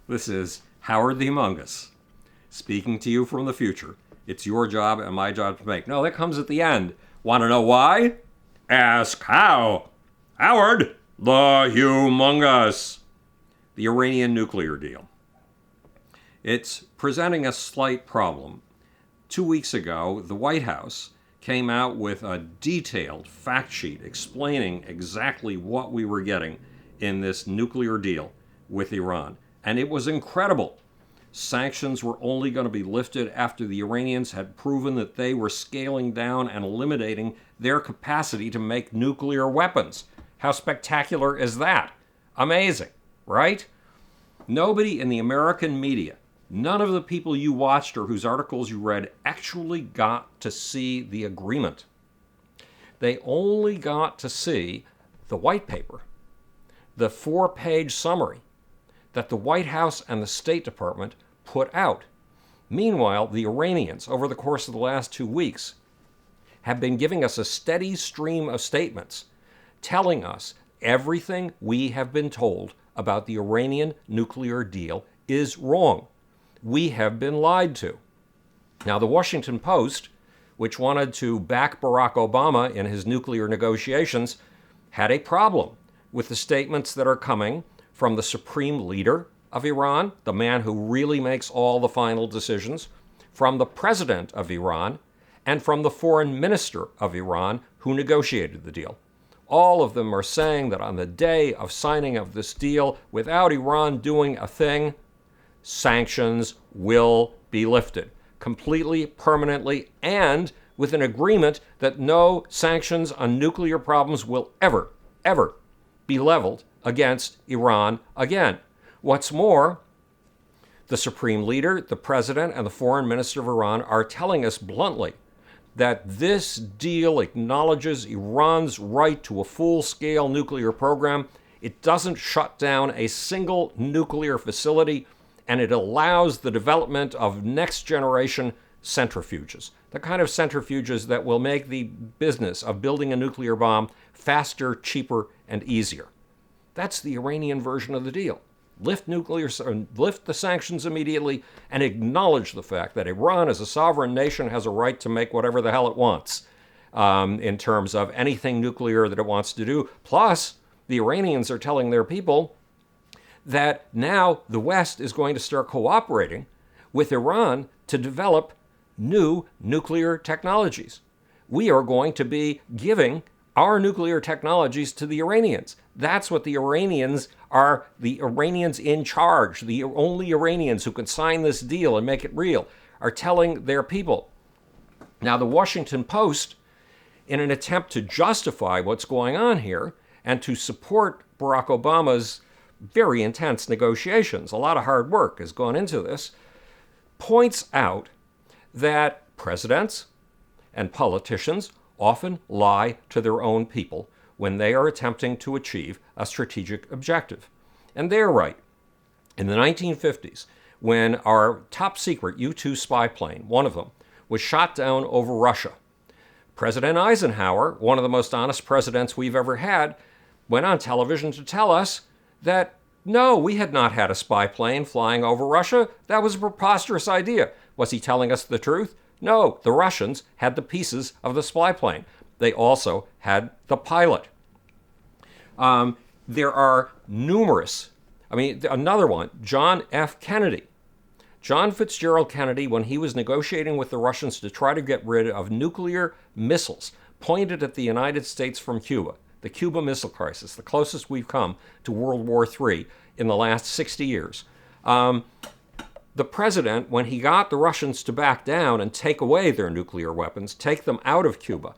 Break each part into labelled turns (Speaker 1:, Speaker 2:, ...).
Speaker 1: This is Howard the Humongous speaking to you from the future. It's your job and my job to make. No, that comes at the end. Want to know why? Ask how. Howard the Humongous. The Iranian nuclear deal. It's presenting a slight problem. 2 weeks ago, the White House came out with a detailed fact sheet explaining exactly what we were getting in this nuclear deal with Iran. And it was incredible. Sanctions were only going to be lifted after the Iranians had proven that they were scaling down and eliminating their capacity to make nuclear weapons. How spectacular is that? Amazing, right? Nobody in the American media, none of the people you watched or whose articles you read actually got to see the agreement. They only got to see the white paper, the 4-page summary that the White House and the State Department put out. Meanwhile, the Iranians, over the course of the last 2 weeks, have been giving us a steady stream of statements telling us everything we have been told about the Iranian nuclear deal is wrong. We have been lied to. Now, the Washington Post, which wanted to back Barack Obama in his nuclear negotiations, had a problem with the statements that are coming from the supreme leader of Iran, the man who really makes all the final decisions, from the president of Iran, and from the foreign minister of Iran who negotiated the deal. All of them are saying that on the day of signing of this deal, without Iran doing a thing, sanctions will be lifted completely, permanently, and with an agreement that no sanctions on nuclear problems will ever be leveled against Iran again. What's more, the supreme leader, the president, and the foreign minister of Iran are telling us bluntly that this deal acknowledges Iran's right to a full-scale nuclear program. It doesn't shut down a single nuclear facility, and it allows the development of next-generation centrifuges, the kind of centrifuges that will make the business of building a nuclear bomb faster, cheaper, and easier. That's the Iranian version of the deal. Lift the sanctions immediately and acknowledge the fact that Iran, as a sovereign nation, has a right to make whatever the hell it wants in terms of anything nuclear that it wants to do. Plus, the Iranians are telling their people that now the West is going to start cooperating with Iran to develop new nuclear technologies. We are going to be giving our nuclear technologies to the Iranians. That's what the Iranians are, the Iranians in charge, the only Iranians who can sign this deal and make it real, are telling their people. Now, the Washington Post, in an attempt to justify what's going on here and to support Barack Obama's very intense negotiations, a lot of hard work has gone into this, points out that presidents and politicians often lie to their own people when they are attempting to achieve a strategic objective. And they're right. In the 1950s, when our top secret U-2 spy plane, one of them, was shot down over Russia, President Eisenhower, one of the most honest presidents we've ever had, went on television to tell us that no, we had not had a spy plane flying over Russia. That was a preposterous idea. Was he telling us the truth? No, the Russians had the pieces of the spy plane. They also had the pilot. There are numerous. Another one, John F. Kennedy. John Fitzgerald Kennedy, when he was negotiating with the Russians to try to get rid of nuclear missiles pointed at the United States from Cuba, the Cuba Missile Crisis, the closest we've come to World War III in the last 60 years. The president, when he got the Russians to back down and take away their nuclear weapons, take them out of Cuba,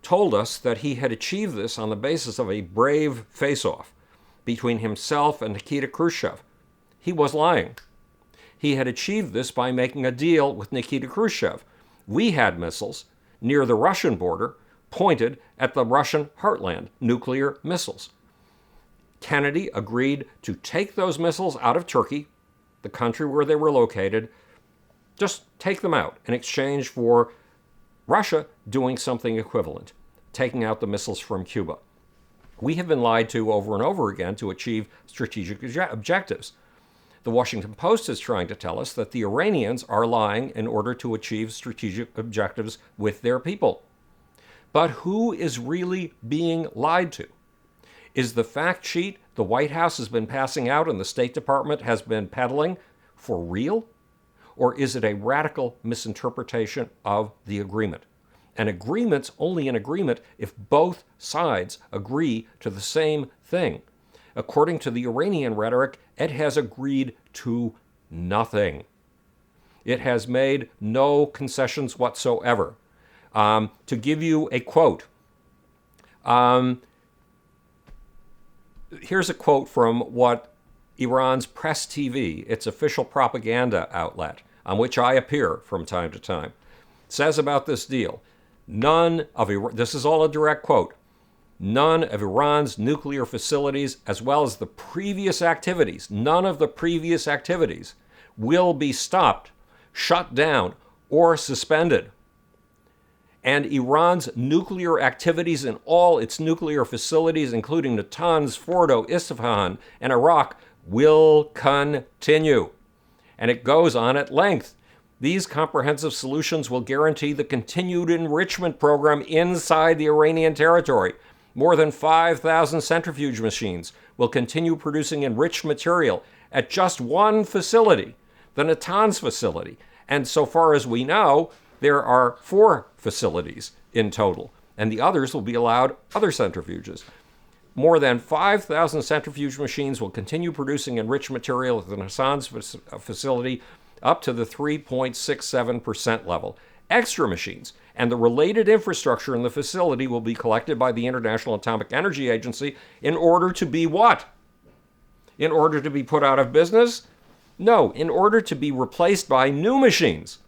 Speaker 1: told us that he had achieved this on the basis of a brave face-off between himself and Nikita Khrushchev. He was lying. He had achieved this by making a deal with Nikita Khrushchev. We had missiles near the Russian border pointed at the Russian heartland, nuclear missiles. Kennedy agreed to take those missiles out of Turkey, the country where they were located, just take them out in exchange for Russia doing something equivalent, taking out the missiles from Cuba. We have been lied to over and over again to achieve strategic objectives. The Washington Post is trying to tell us that the Iranians are lying in order to achieve strategic objectives with their people. But who is really being lied to? Is the fact sheet the White House has been passing out and the State Department has been peddling for real? Or is it a radical misinterpretation of the agreement? An agreement's only an agreement if both sides agree to the same thing. According to the Iranian rhetoric, it has agreed to nothing. It has made no concessions whatsoever. To give you a quote, here's a quote from what Iran's Press TV, its official propaganda outlet, on which I appear from time to time, says about this deal. This is all a direct quote, none of Iran's nuclear facilities, as well as the previous activities, none of the previous activities will be stopped, shut down, or suspended. And Iran's nuclear activities in all its nuclear facilities, including Natanz, Fordo, Isfahan, and Iraq, will continue. And it goes on at length. These comprehensive solutions will guarantee the continued enrichment program inside the Iranian territory. More than 5,000 centrifuge machines will continue producing enriched material at just one facility, the Natanz facility. And so far as we know, there are 4 facilities in total, and the others will be allowed other centrifuges. More than 5,000 centrifuge machines will continue producing enriched material at the Natanz facility up to the 3.67% level. Extra machines and the related infrastructure in the facility will be collected by the International Atomic Energy Agency in order to be what? In order to be put out of business? No, in order to be replaced by new machines,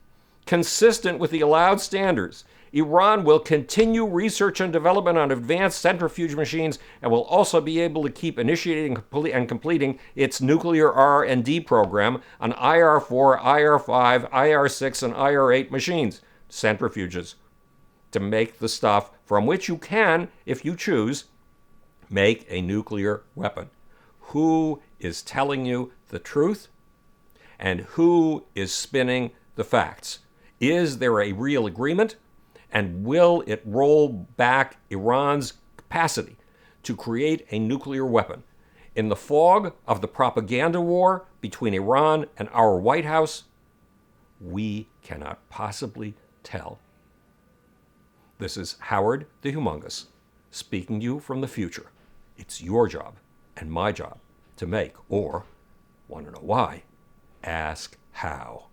Speaker 1: consistent with the allowed standards. Iran will continue research and development on advanced centrifuge machines and will also be able to keep initiating and completing its nuclear R&D program on IR-4, IR-5, IR-6, and IR-8 machines, centrifuges, to make the stuff from which you can, if you choose, make a nuclear weapon. Who is telling you the truth? And who is spinning the facts? Is there a real agreement? And will it roll back Iran's capacity to create a nuclear weapon? In the fog of the propaganda war between Iran and our White House, we cannot possibly tell. This is Howard the Humongous, speaking to you from the future. It's your job and my job to make, or, want to know why, ask how.